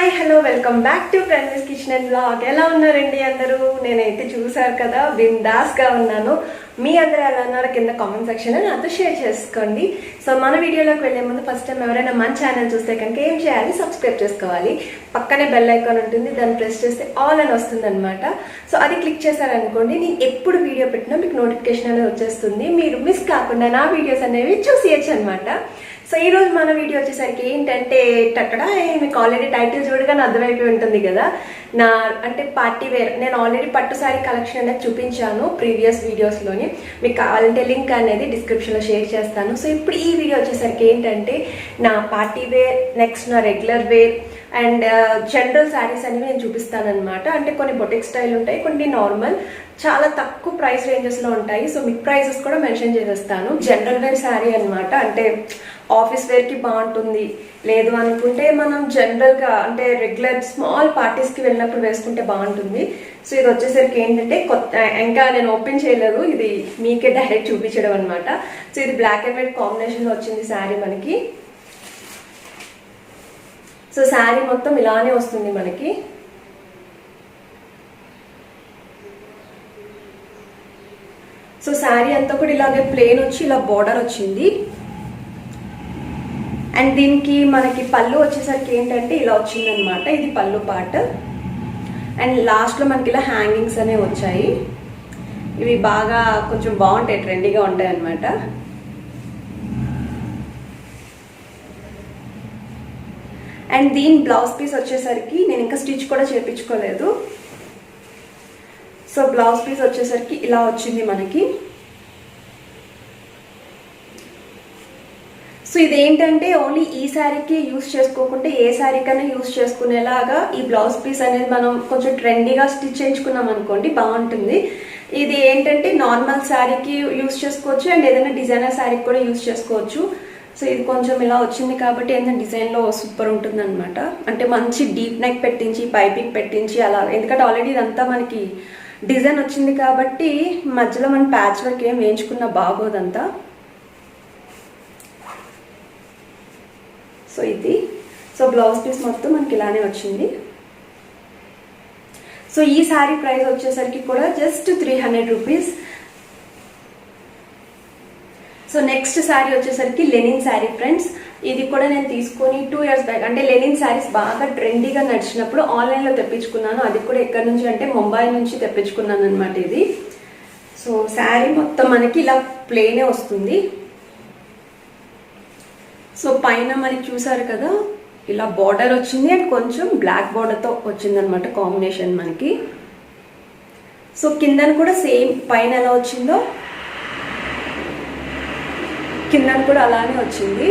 Hi hello welcome back to friends kitchen and blog. ఎలా ఉన్నారండి అందరూ? నేనైతే చూసారు కదా బిందాస్గా ఉన్నాను. మీ అందరూ ఎలా ఉన్నారో కింద కామెంట్ సెక్షన్లో నాతో షేర్ చేసుకోండి. సో మన వీడియోలోకి వెళ్ళే ముందు ఫస్ట్ టైం ఎవరైనా మన ఛానల్ చూస్తే కనుక ఏం చేయాలి? సబ్స్క్రైబ్ చేసుకోవాలి. పక్కనే బెల్ ఐకాన్ ఉంటుంది, దాన్ని ప్రెస్ చేస్తే ఆల్ అని వస్తుంది అనమాట. సో అది క్లిక్ చేశారనుకోండి, నేను ఎప్పుడు వీడియో పెట్టినా మీకు నోటిఫికేషన్ అనేది వచ్చేస్తుంది. మీరు మిస్ కాకుండా నా వీడియోస్ అనేవి చూసేయచ్చు అనమాట. సో ఈ రోజు మన వీడియో వచ్చేసరికి ఏంటంటే అక్కడ మీకు ఆల్రెడీ టైటిల్ చూడగానే అర్థమైపోయి ఉంటుంది కదా, నా అంటే పార్టీ వేర్. నేను ఆల్రెడీ పట్టు సారీ కలెక్షన్ అనేది చూపించాను ప్రీవియస్ వీడియోస్లోని. మీకు కావాలంటే లింక్ అనేది డిస్క్రిప్షన్లో షేర్ చేస్తాను. సో ఇప్పుడు ఈ వీడియో వచ్చేసరికి ఏంటంటే నా పార్టీ వేర్, నెక్స్ట్ నా regular wear and general saris అనేవి నేను చూపిస్తాను అనమాట. అంటే కొన్ని బొటిక్ స్టైల్ ఉంటాయి, కొన్ని నార్మల్, చాలా తక్కువ ప్రైస్ రేంజెస్లో ఉంటాయి. సో మీకు ప్రైజెస్ కూడా మెన్షన్ చేసేస్తాను. జనరల్ వేర్ శారీ అనమాట, అంటే ఆఫీస్ వేర్కి బాగుంటుంది. లేదు అనుకుంటే మనం జనరల్గా అంటే రెగ్యులర్ స్మాల్ పార్టీస్కి వెళ్ళినప్పుడు వేసుకుంటే బాగుంటుంది. సో ఇది వచ్చేసరికి ఏంటంటే కొత్త, ఇంకా నేను ఓపెన్ చేయలేదు, ఇది మీకే డైరెక్ట్ చూపించడం అనమాట. సో ఇది బ్లాక్ అండ్ వైట్ కాంబినేషన్లో వచ్చింది శారీ మనకి. సో శారీ మొత్తం ఇలానే వస్తుంది మనకి. సో శారీ అంతా కూడా ఇలాగే ప్లెయిన్ వచ్చి ఇలా బోర్డర్ వచ్చింది. అండ్ దీనికి మనకి పళ్ళు వచ్చేసరికి ఏంటంటే ఇలా వచ్చింది అనమాట. ఇది పళ్ళు పార్ట్. అండ్ లాస్ట్లో మనకి ఇలా హ్యాంగింగ్స్ అనేవి వచ్చాయి. ఇవి బాగా కొంచెం బాగుంటాయి, ట్రెండీగా ఉంటాయి అనమాట. అండ్ దీని బ్లౌజ్ పీస్ వచ్చేసరికి నేను ఇంకా స్టిచ్ కూడా చేయించుకోలేదు. సో బ్లౌజ్ పీస్ వచ్చేసరికి ఇలా వచ్చింది మనకి. సో ఇదేంటంటే ఓన్లీ ఈ శారీకి యూస్ చేసుకోకుంటే ఏ శారీకైనా యూస్ చేసుకునేలాగా ఈ బ్లౌజ్ పీస్ అనేది మనం కొంచెం ట్రెండీగా స్టిచ్ చేయించుకున్నాం అనుకోండి, బాగుంటుంది. ఇది ఏంటంటే నార్మల్ శారీకి యూస్ చేసుకోవచ్చు అండ్ ఏదైనా డిజైనర్ శారీకి కూడా యూస్ చేసుకోవచ్చు. సో ఇది కొంచెం ఇలా వచ్చింది కాబట్టి ఏదైనా డిజైన్లో సూపర్ ఉంటుంది అనమాట. అంటే మంచి డీప్ నెక్ పెట్టించి పైపింగ్ పెట్టించి అలా, ఎందుకంటే ఆల్రెడీ ఇదంతా మనకి డిజైన్ వచ్చింది కాబట్టి మధ్యలో మనం ప్యాచ్ వర్క్ ఏం వేయించుకున్నా బాగోదంతా. సో ఇది, సో బ్లౌజ్ పీస్ మొత్తం మనకి ఇలానే వచ్చింది. సో ఈ శారీ ప్రైస్ వచ్చేసరికి కూడా just 300 rupees. So next sari వచ్చేసరికి లెనిన్ శారీ ఫ్రెండ్స్. ఇది కూడా నేను తీసుకొని 2 ఇయర్స్ బ్యాక్, అంటే లెనిన్ శారీస్ బాగా ట్రెండీగా నడిచినప్పుడు ఆన్లైన్లో తెప్పించుకున్నాను. అది కూడా ఎక్కడి నుంచి అంటే ముంబై నుంచి తెప్పించుకున్నాను అనమాట ఇది. సో శారీ మొత్తం మనకి ఇలా ప్లెయినే వస్తుంది. సో పైన మనకి చూసారు కదా ఇలా బార్డర్ వచ్చింది అండ్ కొంచెం బ్లాక్ బార్డర్తో వచ్చింది అనమాట కాంబినేషన్ మనకి. సో కిందన కూడా సేమ్ పైన ఎలా వచ్చిందో కిందన కూడా అలానే వచ్చింది.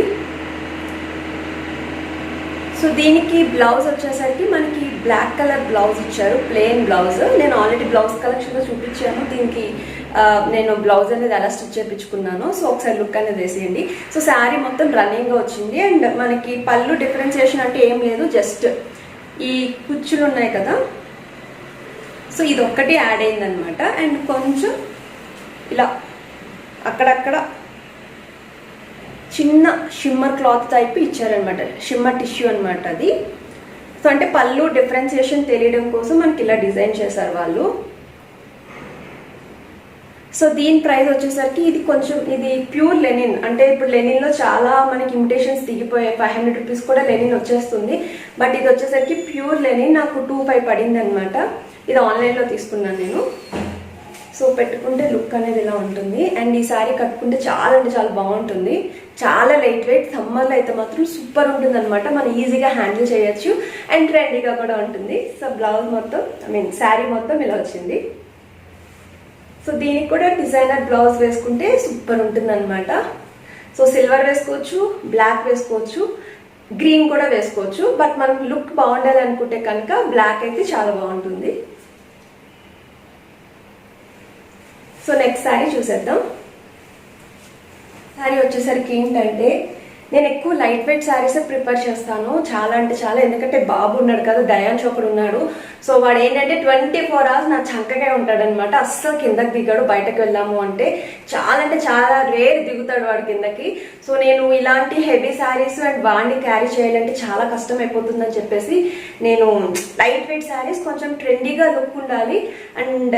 సో దీనికి బ్లౌజ్ వచ్చేసరికి మనకి బ్లాక్ కలర్ బ్లౌజ్ ఇచ్చారు, ప్లెయిన్ బ్లౌజ్. నేను ఆల్రెడీ బ్లౌజ్ కలెక్షన్లో చూపించాను. దీనికి నేను బ్లౌజ్ అనేది ఎలా స్టిచ్ చేయించుకున్నాను. సో ఒకసారి లుక్ అనేది వేసేయండి. సో శారీ మొత్తం రన్నింగ్గా వచ్చింది. అండ్ మనకి పళ్ళు డిఫరెన్సియేషన్ అంటే ఏం లేదు, జస్ట్ ఈ కుచ్చులు ఉన్నాయి కదా, సో ఇది ఒక్కటి యాడ్ అయిందనమాట. అండ్ కొంచెం ఇలా అక్కడక్కడ చిన్న షిమ్మర్ క్లాత్ టైప్ ఇచ్చారనమాట, షిమ్మర్ టిష్యూ అనమాట అది. సో అంటే పళ్ళు డిఫరెన్సియేషన్ తెలియడం కోసం మనకి ఇలా డిజైన్ చేశారు వాళ్ళు. సో దీని ప్రైస్ వచ్చేసరికి ఇది కొంచెం, ఇది ప్యూర్ లెనిన్. అంటే ఇప్పుడు లెనిన్లో చాలా మనకి ఇమిటేషన్స్ దిగిపోయాయి, 500 రూపీస్ కూడా లెనిన్ వచ్చేస్తుంది. బట్ ఇది వచ్చేసరికి ప్యూర్ లెనిన్ నాకు 2500 పడింది అనమాట. ఇది ఆన్లైన్లో తీసుకున్నాను నేను. సో పెట్టుకుంటే లుక్ అనేది ఇలా ఉంటుంది. అండ్ ఈ శారీ కట్టుకుంటే చాలా అంటే చాలా బాగుంటుంది, చాలా లైట్ వెయిట్. సమ్మర్లో అయితే మాత్రం సూపర్ ఉంటుంది అనమాట, మనం ఈజీగా హ్యాండిల్ చేయొచ్చు అండ్ ట్రెండీగా కూడా ఉంటుంది. సో బ్లౌజ్ మొత్తం, శారీ మొత్తం ఇలా వచ్చింది. సో దీనికి కూడా డిజైనర్ బ్లౌజ్ వేసుకుంటే సూపర్ ఉంటుంది అనమాట. సో సిల్వర్ వేసుకోవచ్చు, బ్లాక్ వేసుకోవచ్చు, గ్రీన్ కూడా వేసుకోవచ్చు. బట్ మనం లుక్ బాగుండాలి అనుకుంటే కనుక బ్లాక్ అయితే చాలా బాగుంటుంది. సో నెక్స్ట్ శారీ చూసేద్దాం. శారీ వచ్చేసరికి ఏంటంటే నేను ఎక్కువ లైట్ వెయిట్ శారీస్ ప్రిఫర్ చేస్తాను, చాలా అంటే చాలా. ఎందుకంటే బాబు ఉన్నాడు కదా, దయాన్ చోపడు ఉన్నాడు. సో వాడు ఏంటంటే 24 hours నా చక్కగా ఉంటాడనమాట. అస్సలు కిందకి దిగాడు. బయటకు వెళ్ళాము అంటే చాలా రేర్ దిగుతాడు వాడు కిందకి. సో నేను ఇలాంటి హెవీ శారీస్ అండ్ వాడిని క్యారీ చేయాలంటే చాలా కష్టం అయిపోతుందని చెప్పేసి నేను లైట్ వెయిట్ శారీస్, కొంచెం ట్రెండీగా లుక్ ఉండాలి అండ్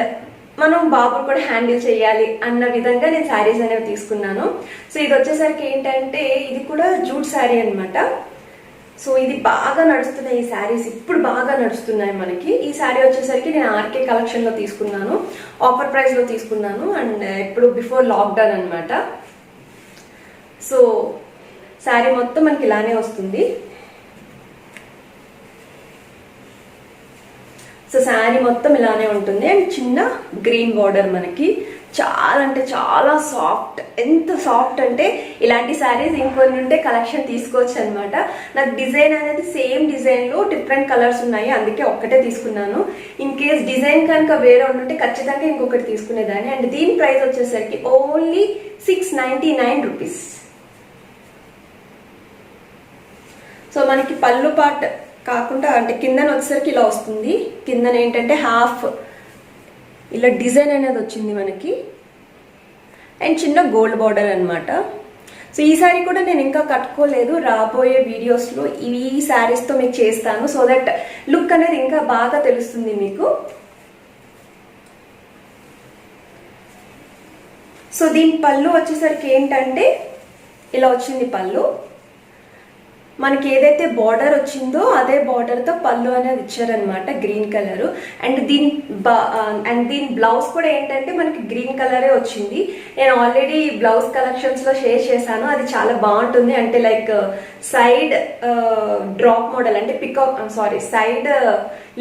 మనం బాబుని కూడా హ్యాండిల్ చేయాలి అన్న విధంగా నేను శారీస్ అనేవి తీసుకున్నాను. సో ఇది వచ్చేసరికి ఏంటంటే ఇది కూడా జూట్ శారీ అనమాట. సో ఇది బాగా నడుస్తున్నాయి, ఈ శారీస్ ఇప్పుడు బాగా నడుస్తున్నాయి మనకి. ఈ శారీ వచ్చేసరికి నేను ఆర్కే కలెక్షన్లో తీసుకున్నాను, ఆఫర్ ప్రైస్లో తీసుకున్నాను అండ్ ఇప్పుడు బిఫోర్ లాక్డౌన్ అనమాట. సో శారీ మొత్తం మనకి ఇలానే వస్తుంది. సో శారీ మొత్తం ఇలానే ఉంటుంది అండ్ చిన్న గ్రీన్ బార్డర్ మనకి. చాలా అంటే చాలా సాఫ్ట్, ఎంత సాఫ్ట్ అంటే ఇలాంటి శారీస్ ఇంకొన్ని ఉంటే కలెక్షన్ తీసుకోవచ్చు అనమాట. నాకు డిజైన్ అనేది సేమ్ డిజైన్లో డిఫరెంట్ కలర్స్ ఉన్నాయి, అందుకే ఒక్కటే తీసుకున్నాను. ఇన్ కేస్ డిజైన్ కనుక వేరే ఉంటే ఖచ్చితంగా ఇంకొకటి తీసుకునేదాన్ని. అండ్ దీని ప్రైస్ వచ్చేసరికి ఓన్లీ 699 రూపీస్. సో మనకి పళ్ళు పార్ట్ కాకుండా అంటే కిందన వచ్చేసరికి ఇలా వస్తుంది. కిందన ఏంటంటే హాఫ్ ఇలా డిజైన్ అనేది వచ్చింది మనకి అండ్ చిన్న గోల్డ్ బార్డర్ అనమాట. సో ఈ శారీ కూడా నేను ఇంకా కట్టుకోలేదు, రాబోయే వీడియోస్లో ఈ శారీస్తో మీకు చేస్తాను. సో దట్ లుక్ అనేది ఇంకా బాగా తెలుస్తుంది మీకు. సో దీని పళ్ళు వచ్చేసరికి ఏంటంటే ఇలా వచ్చింది పళ్ళు. మనకి ఏదైతే బార్డర్ వచ్చిందో అదే బార్డర్తో పళ్ళు అనేది ఇచ్చారనమాట, గ్రీన్ కలర్. అండ్ దీని బ్లౌజ్ కూడా ఏంటంటే మనకి గ్రీన్ కలరే వచ్చింది. నేను ఆల్రెడీ బ్లౌజ్ కలెక్షన్స్లో షేర్ చేశాను, అది చాలా బాగుంటుంది. అంటే లైక్ సైడ్ డ్రాప్ మోడల్, అంటే సైడ్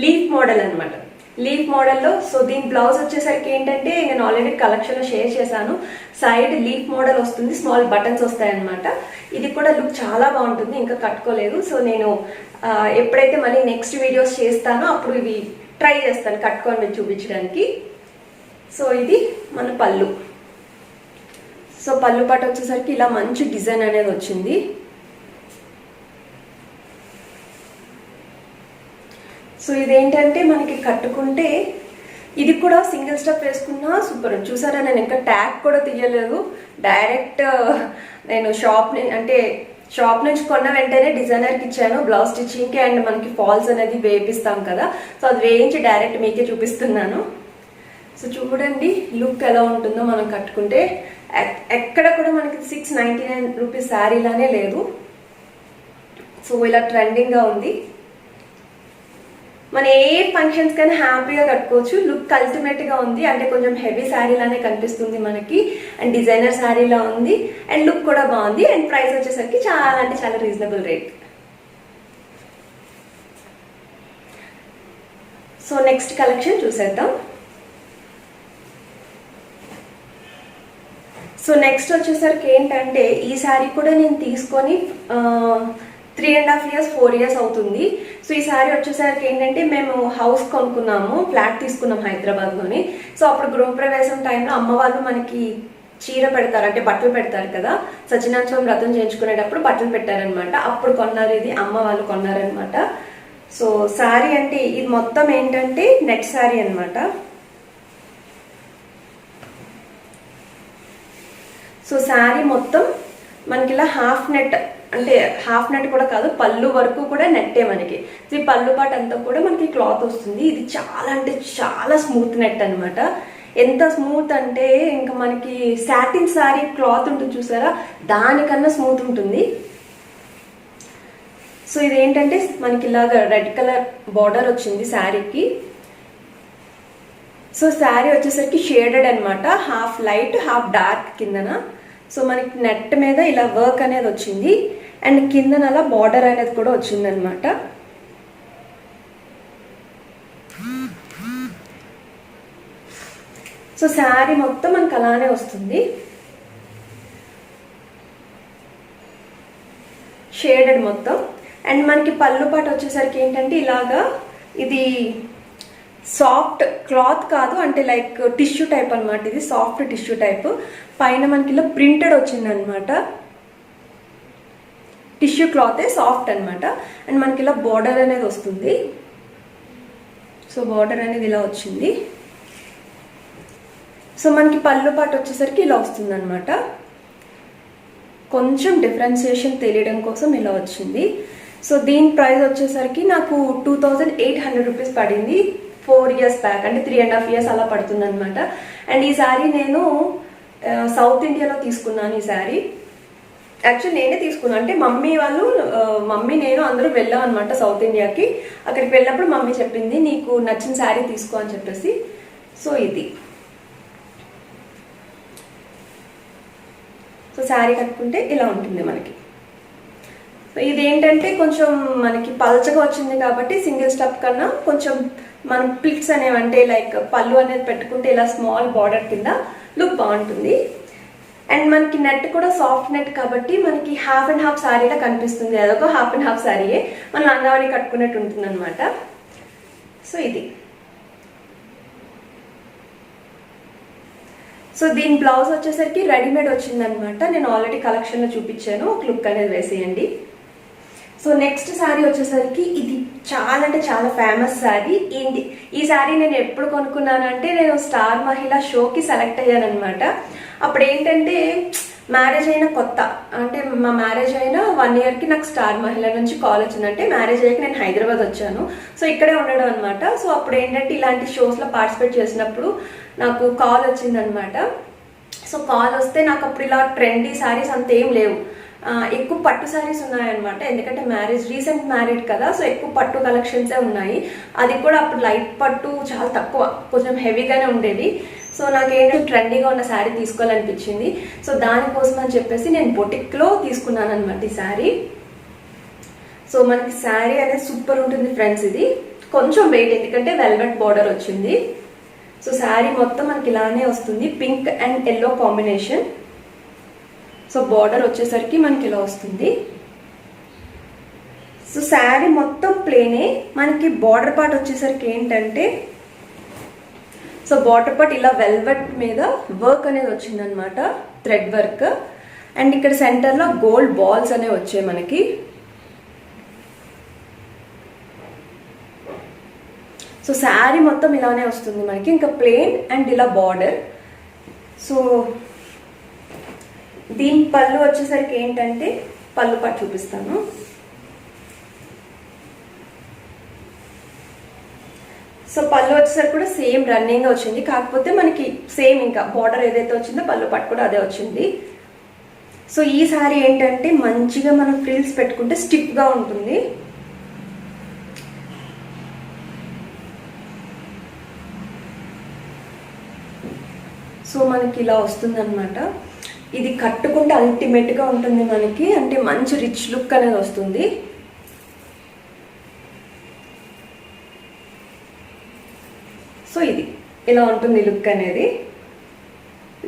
లీఫ్ మోడల్ అనమాట, లీఫ్ మోడల్లో. సో దీని బ్లౌజ్ వచ్చేసరికి ఏంటంటే నేను ఆల్రెడీ కలెక్షన్లో షేర్ చేశాను, సైడ్ లీఫ్ మోడల్ వస్తుంది, స్మాల్ బటన్స్ వస్తాయన్నమాట. ఇది కూడా లుక్ చాలా బాగుంటుంది, ఇంకా కట్టుకోలేదు. సో నేను ఎప్పుడైతే మళ్ళీ నెక్స్ట్ వీడియోస్ చేస్తానో అప్పుడు ఇవి ట్రై చేస్తాను కట్టుకొని చూపించడానికి. సో ఇది మన పళ్ళు. సో పళ్ళు పాట వచ్చేసరికి ఇలా మంచి డిజైన్ అనేది వచ్చింది. సో ఇదేంటంటే మనకి కట్టుకుంటే ఇది కూడా సింగిల్ స్టెప్ వేసుకున్నా సూపర్. చూసారా, నేను ఇంకా ట్యాగ్ కూడా తీయలేదు, డైరెక్ట్ నేను షాప్ నుంచి కొన్న వెంటనే డిజైనర్కి ఇచ్చాను బ్లౌజ్ స్టిచ్చింగ్కి అండ్ మనకి ఫాల్స్ అనేది వేపిస్తాం కదా, సో అది వేయించి డైరెక్ట్ మీకే చూపిస్తున్నాను. సో చూడండి లుక్ ఎలా ఉంటుందో మనం కట్టుకుంటే. ఎక్కడ కూడా మనకి 699 రూపీస్ శారీలానే లేదు. సో ఇలా ట్రెండింగ్గా ఉంది. మన ఏ ఫంక్షన్స్ కన్నా హ్యాపీగా కట్టుకోవచ్చు. లుక్ అల్టిమేట్గా ఉంది, అంటే కొంచెం హెవీ శారీలానే కనిపిస్తుంది మనకి అండ్ డిజైనర్ శారీలా ఉంది అండ్ లుక్ కూడా బాగుంది. అండ్ ప్రైస్ వచ్చేసరికి చాలా అంటే చాలా reasonable rate. So next collection చూసేద్దాం. సో నెక్స్ట్ వచ్చేసరికి ఏంటంటే ఈ శారీ కూడా నేను తీసుకొని 3.5 years 4 years అవుతుంది. సో ఈ శారీ వచ్చేసరికి ఏంటంటే మేము హౌస్ కొనుక్కున్నాము, ఫ్లాట్ తీసుకున్నాం హైదరాబాద్లోని. సో అప్పుడు గృహప్రవేశం టైంలో అమ్మ వాళ్ళు మనకి చీర పెడతారు, అంటే బట్టలు పెడతారు కదా, సత్యనారాయణ వ్రతం చేయించుకునేటప్పుడు బట్టలు పెట్టారనమాట. అప్పుడు కొన్నారు, ఇది అమ్మ వాళ్ళు కొన్నారనమాట. సో శారీ అంటే ఇది మొత్తం ఏంటంటే నెట్ శారీ అనమాట. సో శారీ మొత్తం మనకి ఇలా హాఫ్ నెట్, అంటే హాఫ్ నెట్ కూడా కాదు, పళ్ళు వరకు కూడా నెట్టే మనకి. ఈ పళ్ళు పాట అంతా కూడా మనకి క్లాత్ వస్తుంది. ఇది చాలా అంటే చాలా స్మూత్ నెట్ అనమాట. ఎంత స్మూత్ అంటే ఇంకా మనకి సాటిన్ శారీ క్లాత్ ఉంటుంది చూసారా, దానికన్నా స్మూత్ ఉంటుంది. సో ఇది ఏంటంటే మనకి ఇలాగ రెడ్ కలర్ బార్డర్ వచ్చింది శారీకి. సో శారీ వచ్చేసరికి షేడెడ్ అనమాట, హాఫ్ లైట్ హాఫ్ డార్క్ కిందన. సో మనకి నెట్ మీద ఇలా వర్క్ అనేది వచ్చింది అండ్ కిందన అలా బార్డర్ అనేది కూడా వచ్చింది అనమాట. సో శారీ మొత్తం మనకు అలానే వస్తుంది, షేడెడ్ మొత్తం. అండ్ మనకి పళ్ళు పాటు వచ్చేసరికి ఏంటంటే ఇలాగా ఇది సాఫ్ట్ క్లాత్ కాదు, అంటే లైక్ టిష్యూ టైప్ అనమాట. ఇది సాఫ్ట్ టిష్యూ టైప్, పైన మనకి ఇలా ప్రింటెడ్ వచ్చింది అనమాట. టిష్యూ క్లాతే సాఫ్ట్ అనమాట. అండ్ మనకి ఇలా బార్డర్ అనేది వస్తుంది. సో బార్డర్ అనేది ఇలా వచ్చింది. సో మనకి పళ్ళు పాటు వచ్చేసరికి ఇలా వస్తుంది అనమాట. కొంచెం డిఫరెన్సియేషన్ తెలియడం కోసం ఇలా వచ్చింది. సో దీని ప్రైస్ వచ్చేసరికి నాకు 2800 రూపీస్ పడింది 4 ఇయర్స్ బ్యాక్, అంటే 3.5 ఇయర్స్ అలా పడుతుంది అనమాట. అండ్ ఈ శారీ నేను సౌత్ ఇండియాలో తీసుకున్నాను. ఈ శారీ యాక్చువల్ నేనే తీసుకున్నాను, అంటే మమ్మీ నేను అందరూ వెళ్ళాం అనమాట సౌత్ ఇండియాకి. అక్కడికి వెళ్ళినప్పుడు మమ్మీ చెప్పింది నీకు నచ్చిన శారీ తీసుకో అని చెప్పేసి. సో ఇది సో శారీ కట్టుకుంటే ఇలా ఉంటుంది మనకి. సో ఇదేంటంటే కొంచెం మనకి పల్చగా వచ్చింది కాబట్టి సింగిల్ స్టెప్ కన్నా కొంచెం మనం ప్లిట్స్ అనేవి అంటే లైక్ పళ్ళు అనేది పెట్టుకుంటే ఇలా స్మాల్ బార్డర్ కింద లుక్ బాగుంటుంది. అండ్ మనకి నెట్ కూడా సాఫ్ట్ నెట్ కాబట్టి మనకి హాఫ్ అండ్ హాఫ్ శారీలా కనిపిస్తుంది. అదొక హాఫ్ అండ్ హాఫ్ శారీయే మనం లంగావని కట్టుకున్నట్టు ఉంటుంది అనమాట. సో ఇది సో దీని బ్లౌజ్ వచ్చేసరికి రెడీమేడ్ వచ్చిందనమాట. నేను ఆల్రెడీ కలెక్షన్లో చూపించాను, ఒక లుక్ అనేది వేసేయండి. సో నెక్స్ట్ శారీ వచ్చేసరికి ఇది చాలా అంటే చాలా ఫేమస్ శారీ. ఈ శారీ నేను ఎప్పుడు కొనుక్కున్నానంటే నేను స్టార్ మహిళ షోకి సెలెక్ట్ అయ్యాను అనమాట. అప్పుడు ఏంటంటే మ్యారేజ్ అయిన కొత్త, అంటే మా మ్యారేజ్ అయిన 1 ఇయర్కి నాకు స్టార్ మహిళ నుంచి కాల్ వచ్చిందంటే మ్యారేజ్ అయ్యాక నేను హైదరాబాద్ వచ్చాను. సో ఇక్కడే ఉండడం అనమాట. సో అప్పుడు ఏంటంటే ఇలాంటి షోస్లో పార్టిసిపేట్ చేసినప్పుడు నాకు కాల్ వచ్చిందనమాట. సో కాల్ వస్తే నాకు అప్పుడు ఇలా ట్రెండీ శారీస్ అంత ఏం లేవు, ఎక్కువ పట్టు శారీస్ ఉన్నాయన్నమాట. ఎందుకంటే రీసెంట్ మ్యారీడ్ కదా, సో ఎక్కువ పట్టు కలెక్షన్సే ఉన్నాయి. అది కూడా అప్పుడు లైట్ పట్టు చాలా తక్కువ, కొంచెం హెవీగానే ఉండేది. సో నాకేంటో ట్రెండీగా ఉన్న శారీ తీసుకోవాలనిపించింది. సో దానికోసం అని చెప్పేసి నేను బొటిక్లో తీసుకున్నాను అనమాట ఈ శారీ. సో మనకి శారీ అనేది సూపర్ ఉంటుంది ఫ్రెండ్స్. ఇది కొంచెం వెయిట్, ఎందుకంటే వెల్వెట్ బార్డర్ వచ్చింది. సో శారీ మొత్తం మనకి ఇలానే వస్తుంది, pink and yellow combination. So border వచ్చేసరికి మనకి ఇలా వస్తుంది. సో శారీ మొత్తం ప్లేనే. మనకి బార్డర్ పార్ట్ వచ్చేసరికి ఏంటంటే సో బార్డర్ పార్ట్ ఇలా వెల్వెట్ మీద వర్క్ అనేది వచ్చిందనమాట, థ్రెడ్ వర్క్. అండ్ ఇక్కడ సెంటర్లో గోల్డ్ బాల్స్ అనేవి వచ్చాయి మనకి. సో శారీ మొత్తం ఇలానే వస్తుంది మనకి, ఇంకా ప్లెయిన్ అండ్ ఇలా బార్డర్. సో దీని పళ్ళు వచ్చేసరికి ఏంటంటే పళ్ళు పాటు చూపిస్తాను. సో పళ్ళు వచ్చేసరికి కూడా సేమ్ రన్నింగ్ వచ్చింది, కాకపోతే మనకి సేమ్ ఇంకా బార్డర్ ఏదైతే వచ్చిందో పళ్ళు పాటు కూడా అదే వచ్చింది. సో ఈ శారీ ఏంటంటే మంచిగా మనం ఫ్రిల్స్ పెట్టుకుంటే స్టిఫ్గా ఉంటుంది. సో మనకి ఇలా వస్తుంది అనమాట. ఇది కట్టుకుంటే అల్టిమేట్గా ఉంటుంది మనకి, అంటే మంచి రిచ్ లుక్ అనేది వస్తుంది. సో ఇది ఇలా ఉంటుంది లుక్ అనేది.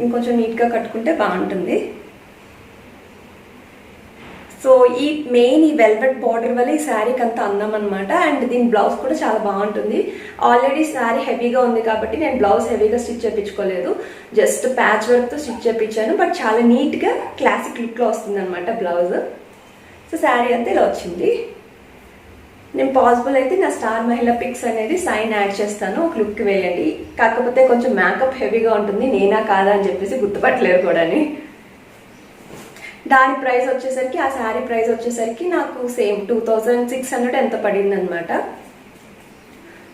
ఇంకొంచెం నీట్గా కట్టుకుంటే బాగుంటుంది. సో ఈ వెల్వెట్ బార్డర్ వల్ల ఈ శారీకి అంత అందం అనమాట. అండ్ దీని బ్లౌజ్ కూడా చాలా బాగుంటుంది. ఆల్రెడీ శారీ హెవీగా ఉంది కాబట్టి నేను బ్లౌజ్ హెవీగా స్టిచ్ చేయించుకోలేదు, జస్ట్ ప్యాచ్ వర్క్తో స్టిచ్ చేయించాను. బట్ చాలా నీట్గా క్లాసిక్ లుక్లో వస్తుంది అనమాట బ్లౌజ్. సో శారీ అంతా ఇలా వచ్చింది. నేను పాసిబుల్ అయితే నా స్టార్ మహిళ పిక్స్ అనేది సైన్ యాడ్ చేస్తాను, ఒక లుక్ వేయండి. కాకపోతే కొంచెం మేకప్ హెవీగా ఉంటుంది, నేనా కాదా అని చెప్పేసి గుర్తుపట్టలేరు కూడా. దాని ప్రైస్ వచ్చేసరికి, ఆ శారీ ప్రైస్ వచ్చేసరికి నాకు సేమ్ 2600 ఎంత పడింది అనమాట.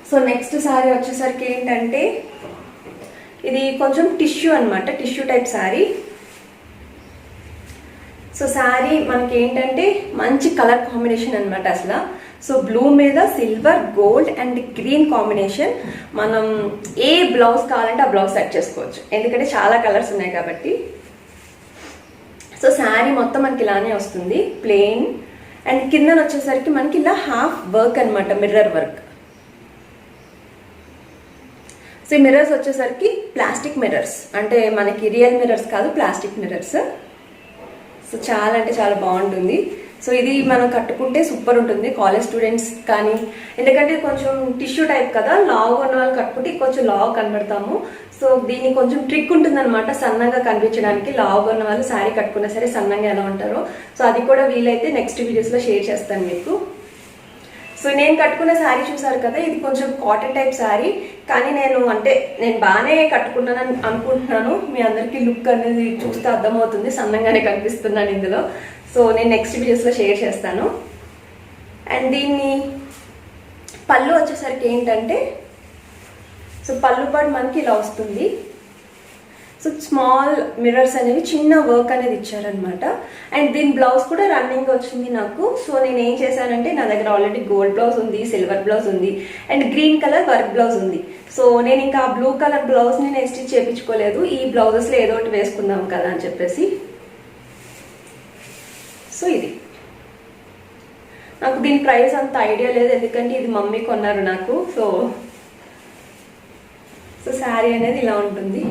సో నెక్స్ట్ శారీ వచ్చేసరికి ఏంటంటే ఇది కొంచెం టిష్యూ అనమాట, tissue type sari. So sari మనకి ఏంటంటే మంచి కలర్ కాంబినేషన్ అనమాట అసలు. సో బ్లూ మీద silver, gold and green combination. మనం ఏ బ్లౌజ్ కావాలంటే ఆ బ్లౌజ్ సెట్ చేసుకోవచ్చు, ఎందుకంటే చాలా కలర్స్ ఉన్నాయి కాబట్టి. సో శారీ మొత్తం మనకి ఇలానే వస్తుంది, ప్లెయిన్. అండ్ కింద వచ్చేసరికి మనకి ఇలా హాఫ్ వర్క్ అనమాట, మిర్రర్ వర్క్. సో ఈ మిర్రర్స్ వచ్చేసరికి ప్లాస్టిక్ మిర్రర్స్, అంటే మనకి రియల్ మిర్రర్స్ కాదు, ప్లాస్టిక్ మిర్రర్స్. సో చాలా అంటే చాలా బాగుంటుంది. సో ఇది మనం కట్టుకుంటే సూపర్ ఉంటుంది కాలేజ్ స్టూడెంట్స్ కానీ, ఎందుకంటే కొంచెం టిష్యూ టైప్ కదా, లావు ఉన్న వాళ్ళు కట్టుకుంటే కొంచెం లావు కనబడతాము. సో దీనికి కొంచెం ట్రిక్ ఉంటుంది అనమాట సన్నంగా కనిపించడానికి. లావుగా ఉన్న వాళ్ళు శారీ కట్టుకున్నా సరే సన్నంగా ఎలా ఉంటారో, సో అది కూడా వీలైతే నెక్స్ట్ వీడియోస్లో షేర్ చేస్తాను మీకు. సో నేను కట్టుకున్న శారీ చూసారు కదా, ఇది కొంచెం కాటన్ టైప్ శారీ, కానీ నేను బాగానే కట్టుకున్నానని అనుకుంటున్నాను. మీ అందరికీ లుక్ అనేది చూస్తే అర్థమవుతుంది, సన్నంగానే కనిపిస్తున్నాను ఇందులో. సో నేను నెక్స్ట్ వీడియోస్లో షేర్ చేస్తాను. అండ్ దీన్ని పళ్ళు వచ్చేసరికి ఏంటంటే, సో పళ్ళు పాటు మనకి ఇలా వస్తుంది. సో స్మాల్ మిర్రర్స్ అనేవి చిన్న వర్క్ అనేది ఇచ్చారనమాట. అండ్ దీని బ్లౌజ్ కూడా రన్నింగ్ వచ్చింది నాకు. సో నేను ఏం చేశానంటే, నా దగ్గర ఆల్రెడీ గోల్డ్ బ్లౌజ్ ఉంది, సిల్వర్ బ్లౌజ్ ఉంది, and green colour work blouse ఉంది. సో నేను ఇంకా బ్లూ కలర్ బ్లౌజ్ని నేను స్టిచ్ చేయించుకోలేదు, ఈ బ్లౌజెస్లో ఏదో ఒకటి వేసుకుందాం కదా అని చెప్పేసి. సో ఇది నాకు దీని ప్రైస్ అంత ఐడియా లేదు, ఎందుకంటే ఇది మమ్మీ కొన్నారు నాకు. సో శారీ అనేది ఇలా ఉంటుంది.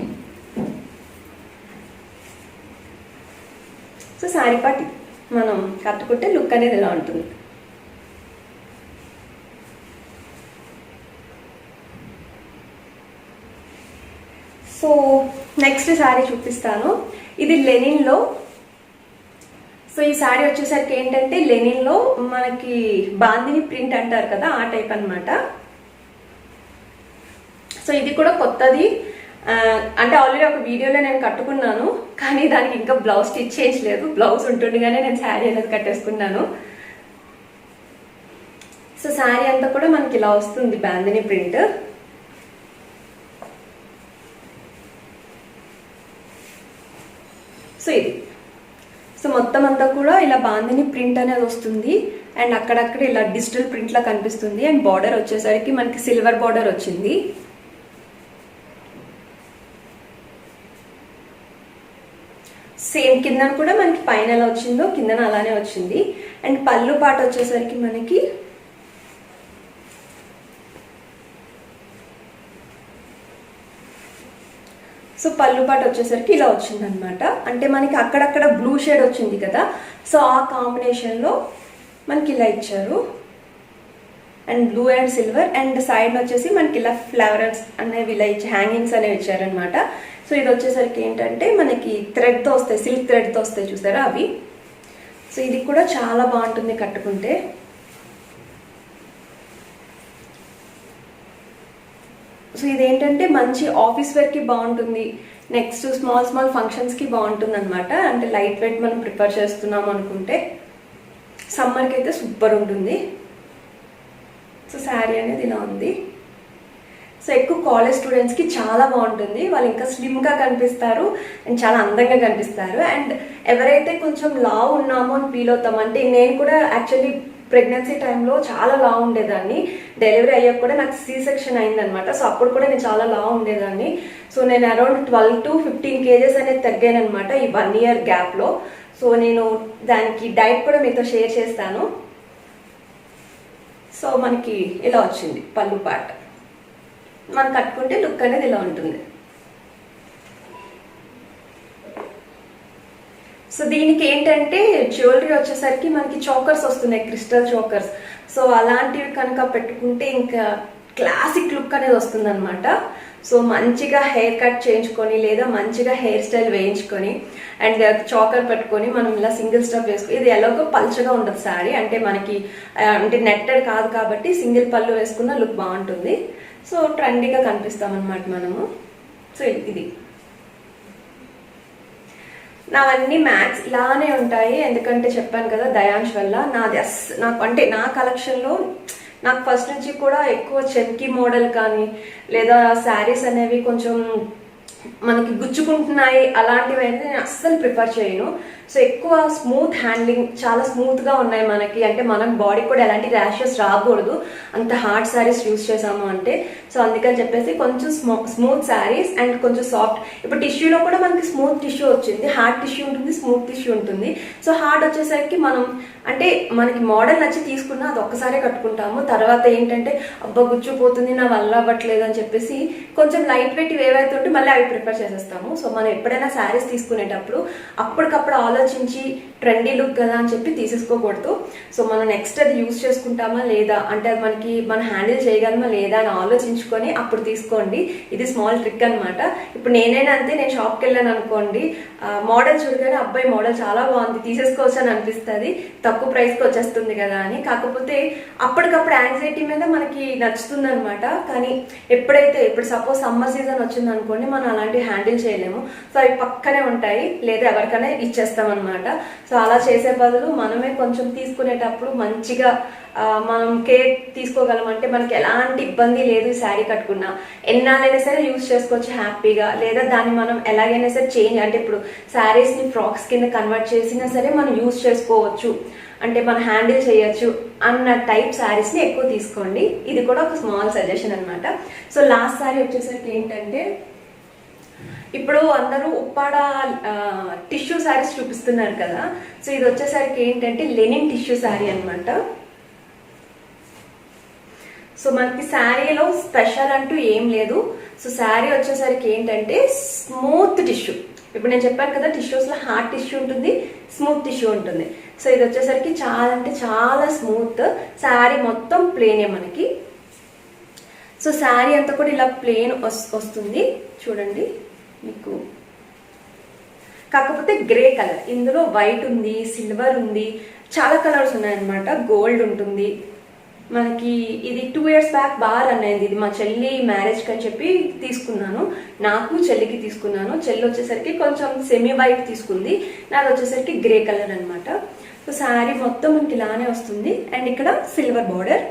సో శారీ పార్టీ మనం కట్టుకుంటే లుక్ అనేది ఇలా ఉంటుంది. సో నెక్స్ట్ శారీ చూపిస్తాను. ఇది లెనిన్లో. సో ఈ శారీ వచ్చేసరికి ఏంటంటే, లెనిన్లో మనకి బాందిని ప్రింట్ అంటారు కదా, ఆ టైప్ అనమాట. సో ఇది కూడా కొత్తది, అంటే ఆల్రెడీ ఒక వీడియోలో నేను కట్టుకున్నాను, కానీ దానికి ఇంకా బ్లౌజ్ స్టిచ్ చేయలేదు. బ్లౌజ్ ఉంటుండగానే నేను శారీ అనేది కట్టేసుకున్నాను. సో శారీ అంతా కూడా మనకి ఇలా వస్తుంది, బాందిని ప్రింట్. సో ఇది సో మొత్తం అంతా కూడా ఇలా బాందిని ప్రింట్ అనేది వస్తుంది. అండ్ అక్కడక్కడ ఇలా డిజిటల్ ప్రింట్ లా కనిపిస్తుంది. అండ్ బార్డర్ వచ్చేసరికి మనకి సిల్వర్ బార్డర్ వచ్చింది. సేమ్ కింద కూడా మనకి పైన ఎలా వచ్చిందో కిందన అలానే వచ్చింది. అండ్ పళ్ళు పాట వచ్చేసరికి మనకి సో పళ్ళు పాట వచ్చేసరికి ఇలా వచ్చింది అనమాట. అంటే మనకి అక్కడక్కడ బ్లూ షేడ్ వచ్చింది కదా, సో ఆ కాంబినేషన్లో మనకి ఇలా ఇచ్చారు. And blue and silver, and side వచ్చేసి మనకి ఇలా ఫ్లవర్స్ అనేవి ఇలా ఇచ్చి హ్యాంగింగ్స్ అనేవి ఇచ్చారనమాట. సో ఇది వచ్చేసరికి ఏంటంటే మనకి థ్రెడ్తో వస్తాయి, సిల్క్ థ్రెడ్తో వస్తాయి చూసారా అవి. సో ఇది కూడా చాలా బాగుంటుంది కట్టుకుంటే. సో ఇదేంటంటే మంచి ఆఫీస్ వేర్కి బాగుంటుంది, నెక్స్ట్ స్మాల్ ఫంక్షన్స్కి బాగుంటుంది అనమాట. అంటే లైట్ వెయిట్ మనం ప్రిపేర్ చేస్తున్నాం అనుకుంటే సమ్మర్కి అయితే సూపర్ ఉంటుంది. సో శారీ అనేది ఇలా ఉంది. సో ఎక్కువ కాలేజ్ స్టూడెంట్స్కి చాలా బాగుంటుంది, వాళ్ళు ఇంకా స్లిమ్గా కనిపిస్తారు అండ్ చాలా అందంగా కనిపిస్తారు. అండ్ ఎవరైతే కొంచెం లావు ఉన్నామో అని ఫీల్ అవుతాం, అంటే నేను కూడా యాక్చువల్లీ ప్రెగ్నెన్సీ టైంలో చాలా లావు ఉండేదాన్ని. డెలివరీ అయ్యాక కూడా నాకు సి సెక్షన్ అయిందనమాట. సో అప్పుడు కూడా నేను చాలా లావు ఉండేదాన్ని. సో నేను అరౌండ్ 12 to 15 kgs అనేది తగ్గాను అనమాట ఈ 1 year గ్యాప్లో. సో నేను దానికి డైట్ కూడా మీతో షేర్ చేస్తాను. సో మనకి ఇలా వచ్చింది పళ్ళు పాట, మనం కట్టుకుంటే లుక్ అనేది ఇలా ఉంటుంది. సో దీనికి ఏంటంటే జ్యువెలరీ వచ్చేసరికి మనకి చోకర్స్ వస్తున్నాయి, క్రిస్టల్ చోకర్స్. సో అలాంటివి కనుక పెట్టుకుంటే ఇంకా క్లాసిక్ లుక్ అనేది వస్తుంది అనమాట. సో మంచిగా హెయిర్ కట్ చేయించుకొని లేదా మంచిగా హెయిర్ స్టైల్ వేయించుకొని అండ్ చోకర్ పెట్టుకొని మనం ఇలా సింగిల్ స్టఫ్ వేసుకొని, ఇది ఎలాగో పల్చగా ఉండదు శారీ, అంటే మనకి అంటే నెట్టెడ్ కాదు కాబట్టి సింగిల్ పళ్ళు వేసుకున్న లుక్ బాగుంటుంది. సో ట్రెండీగా కనిపిస్తాం అనమాట మనము. సో ఇది నావన్నీ మ్యాక్స్ ఇలానే ఉంటాయి, ఎందుకంటే చెప్పాను కదా దయాంష్ వల్ల. నాకు అంటే నా కలెక్షన్లో నాకు ఫస్ట్ నుంచి కూడా ఎక్కువ చెమ్కీ మోడల్ కానీ లేదా శారీస్ అనేవి కొంచెం మనకి గుచ్చుకుంటున్నాయి అలాంటివి అయితే నేను అస్సలు ప్రిఫర్ చేయను. సో ఎక్కువ స్మూత్ హ్యాండ్లింగ్, చాలా స్మూత్గా ఉన్నాయి మనకి, అంటే మన బాడీ కూడా ఎలాంటి ర్యాషెస్ రాకూడదు అంత హార్డ్ శారీస్ యూస్ చేసాము అంటే. సో అందుకని చెప్పేసి కొంచెం స్మూత్ శారీస్ అండ్ కొంచెం సాఫ్ట్. ఇప్పుడు టిష్యూలో కూడా మనకి స్మూత్ టిష్యూ వచ్చింది, హార్డ్ టిష్యూ ఉంటుంది, స్మూత్ టిష్యూ ఉంటుంది. సో హార్డ్ వచ్చేసరికి మనం అంటే మనకి మోడల్ నచ్చి తీసుకున్నా అది ఒక్కసారే కట్టుకుంటాము, తర్వాత ఏంటంటే అబ్బా గుచ్చుపోతుంది నా వల్ల అవ్వట్లేదు అని చెప్పేసి కొంచెం లైట్ వెయిట్ ఏవైతే ఉంటే మళ్ళీ అవి ప్రిఫర్ చేసేస్తాము. సో మనం ఎప్పుడైనా శారీస్ తీసుకునేటప్పుడు అప్పటికప్పుడు ఆలోచించి ట్రెండీ లుక్ కదా అని చెప్పి తీసేసుకోకూడదు. సో మనం నెక్స్ట్ అది యూజ్ చేసుకుంటామా లేదా, అంటే అది మనం హ్యాండిల్ చేయగలమా లేదా అని ఆలోచించుకొని అప్పుడు తీసుకోండి. ఇది స్మాల్ ట్రిక్ అనమాట. ఇప్పుడు నేనైనా అంతే, నేను షాప్కి వెళ్ళాను అనుకోండి, మోడల్ చూడగానే అబ్బాయి మోడల్ చాలా బాగుంది తీసేసుకోవచ్చు అని అనిపిస్తుంది, తక్కువ ప్రైస్కి వచ్చేస్తుంది కదా అని. కాకపోతే అప్పటికప్పుడు యాంగ్జైటీ మీద మనకి నచ్చుతుంది అనమాట. కానీ ఇప్పుడు సపోజ్ సమ్మర్ సీజన్ వచ్చింది అనుకోండి, మనం అలాంటివి హ్యాండిల్ చేయలేము. సో అవి పక్కనే ఉంటాయి, లేదా ఎవరికైనా ఇచ్చేస్తాం అనమాట. సో అలా చేసే బదులు మనమే కొంచెం తీసుకునేటప్పుడు మంచిగా మనం కేర్ తీసుకోగలమంటే మనకి ఎలాంటి ఇబ్బంది లేదు. శారీ కట్టుకున్నా ఎన్నాళ్ళైనా సరే యూజ్ చేసుకోవచ్చు హ్యాపీగా, లేదా దాన్ని మనం ఎలాగైనా సరే చేంజ్, అంటే ఇప్పుడు శారీస్ని ఫ్రాక్స్ కింద కన్వర్ట్ చేసినా సరే మనం యూజ్ చేసుకోవచ్చు, అంటే మనం హ్యాండిల్ చేయొచ్చు అన్న టైప్ శారీస్ని ఎక్కువ తీసుకోండి. ఇది కూడా ఒక స్మాల్ సజెషన్ అనమాట. సో లాస్ట్ శారీ వచ్చేసరికి ఏంటంటే, ఇప్పుడు అందరూ ఉప్పాడ టిష్యూ శారీస్ చూపిస్తున్నారు కదా. సో ఇది వచ్చేసరికి ఏంటంటే లెనిన్ టిష్యూ శారీ అనమాట. సో మనకి శారీలో స్పెషల్ అంటూ ఏం లేదు. సో శారీ వచ్చేసరికి ఏంటంటే స్మూత్ టిష్యూ. ఇప్పుడు నేను చెప్పాను కదా, టిష్యూస్లో హార్డ్ టిష్యూ ఉంటుంది, స్మూత్ టిష్యూ ఉంటుంది. సో ఇది వచ్చేసరికి చాలా అంటే చాలా స్మూత్. శారీ మొత్తం ప్లేనే మనకి. సో శారీ అంతా కూడా ఇలా ప్లేన్ వస్తుంది చూడండి మీకు. కాకపోతే గ్రే కలర్, ఇందులో వైట్ ఉంది, సిల్వర్ ఉంది, చాలా కలర్స్ ఉన్నాయన్నమాట. గోల్డ్ ఉంటుంది మనకి. ఇది 2 years బ్యాక్ బాగా రన్ అయింది. ఇది మా చెల్లి మ్యారేజ్కి అని చెప్పి తీసుకున్నాను, నాకు చెల్లికి తీసుకున్నాను. చెల్లి వచ్చేసరికి కొంచెం సెమీ వైట్ తీసుకుంది, నాది వచ్చేసరికి గ్రే కలర్ అనమాట. సో శారీ మొత్తం మనకి ఇలానే వస్తుంది. అండ్ ఇక్కడ సిల్వర్ బార్డర్.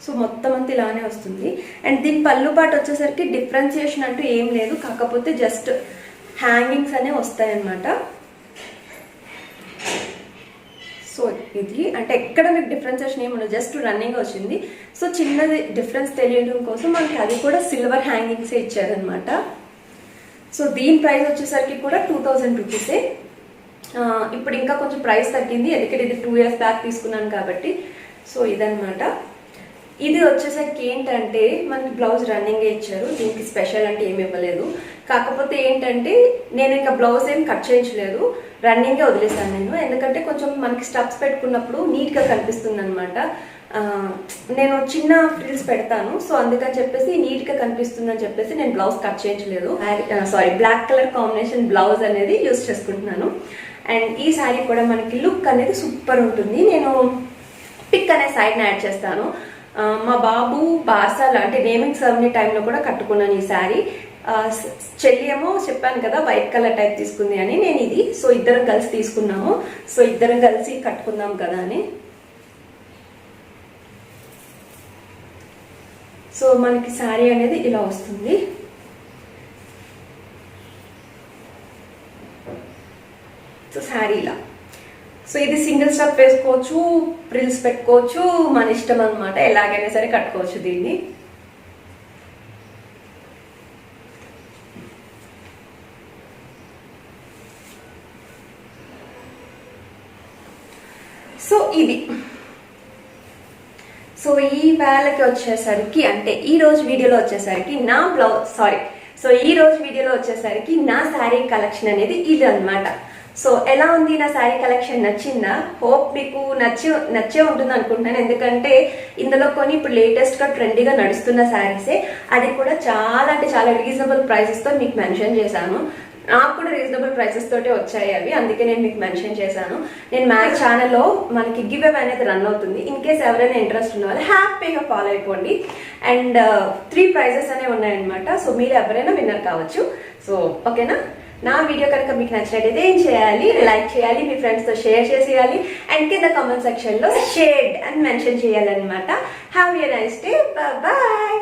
సో మొత్తం అంతా ఇలానే వస్తుంది. అండ్ దీని పళ్ళు పాటు వచ్చేసరికి డిఫరెన్సియేషన్ అంటూ ఏం లేదు, కాకపోతే జస్ట్ హ్యాంగింగ్స్ అనే వస్తాయన్నమాట. సో ఇది అంటే ఎక్కడ మీకు డిఫరెన్సియేషన్ ఏముండదు, జస్ట్ రన్నింగ్ వచ్చింది. సో చిన్నది డిఫరెన్స్ తెలియడం కోసం మనకి అది కూడా సిల్వర్ హ్యాంగింగ్సే ఇచ్చారనమాట. సో దీని ప్రైస్ వచ్చేసరికి కూడా 2000 రూపీసే. ఇప్పుడు ఇంకా కొంచెం ప్రైస్ తగ్గింది, ఎందుకంటే ఇది 2 years బ్యాక్ తీసుకున్నాను కాబట్టి. సో ఇదనమాట. ఇది వచ్చేసరికి ఏంటంటే మనకి బ్లౌజ్ రన్నింగే ఇచ్చారు, దీనికి స్పెషల్ అంటే ఏమి ఇవ్వలేదు. కాకపోతే ఏంటంటే నేను ఇంకా బ్లౌజ్ ఏం కట్ చేయించలేదు, రన్నింగే వదిలేసాను నేను. ఎందుకంటే కొంచెం మనకి స్టెప్స్ పెట్టుకున్నప్పుడు నీట్గా కనిపిస్తుంది అనమాట. నేను చిన్న ఫ్రిల్స్ పెడతాను, సో అందుకని చెప్పేసి నీట్గా కనిపిస్తుంది అని చెప్పేసి నేను బ్లౌజ్ కట్ చేయించలేదు. బ్లాక్ కలర్ కాంబినేషన్ బ్లౌజ్ అనేది యూజ్ చేసుకుంటున్నాను. అండ్ ఈ శారీ కూడా మనకి లుక్ అనేది సూపర్ ఉంటుంది. నేను పిక్ అనే సైడ్ని యాడ్ చేస్తాను. మా బాబు బార్సాలు అంటే నేమింగ్ సెరమనీ టైంలో కూడా కట్టుకున్నాను ఈ శారీ. చెల్లి ఏమో చెప్పాను కదా వైట్ కలర్ టైప్ తీసుకుంది అని, నేను ఇది. సో ఇద్దరం కలిసి తీసుకున్నాము, సో ఇద్దరం కలిసి కట్టుకుందాం కదా అని. సో మనకి శారీ అనేది ఇలా వస్తుంది. సో శారీ ఇలా. సో ఇది సింగిల్ స్టెప్ వేసుకోవచ్చు, ప్రిల్స్ పెట్టుకోవచ్చు, మన ఇష్టం అనమాట, ఎలాగైనా సరే కట్టుకోవచ్చు దీన్ని. సో ఇది. సో ఈ వేళకి వచ్చేసరికి అంటే ఈ రోజు వీడియోలో వచ్చేసరికి నా శారీ కలెక్షన్ అనేది ఇది అనమాట. సో ఎలా ఉంది నా శారీ కలెక్షన్, నచ్చిందా? హోప్ మీకు నచ్చే ఉంటుంది అనుకుంటున్నాను. ఎందుకంటే ఇందులో కొన్ని ఇప్పుడు లేటెస్ట్గా ట్రెండీగా నడుస్తున్న శారీసే, అది కూడా చాలా అంటే చాలా రీజనబుల్ ప్రైసెస్తో మీకు మెన్షన్ చేశాను. నాకు కూడా రీజనబుల్ ప్రైసెస్ తోటే వచ్చాయి అవి, అందుకే నేను మీకు మెన్షన్ చేశాను. నేను మ్యాక్స్ ఛానల్లో మనకి గివ్ అవే అనేది రన్ అవుతుంది. ఇన్ కేస్ ఎవరైనా ఇంట్రెస్ట్ ఉన్న వాళ్ళు హ్యాపీగా ఫాలో అయిపోండి. అండ్ 3 ప్రైజెస్ అనేవి ఉన్నాయన్నమాట. సో మీరు ఎవరైనా విన్నర్ కావచ్చు. సో ఓకేనా? నా వీడియో కనుక మీకు నచ్చినట్టయితే ఏం చేయాలి, లైక్ చేయాలి, మీ ఫ్రెండ్స్తో షేర్ చేసేయాలి, అండ్ కింద కామెంట్ సెక్షన్లో షేర్డ్ అని మెన్షన్ చేయాలన్నమాట. Have a nice day, bye.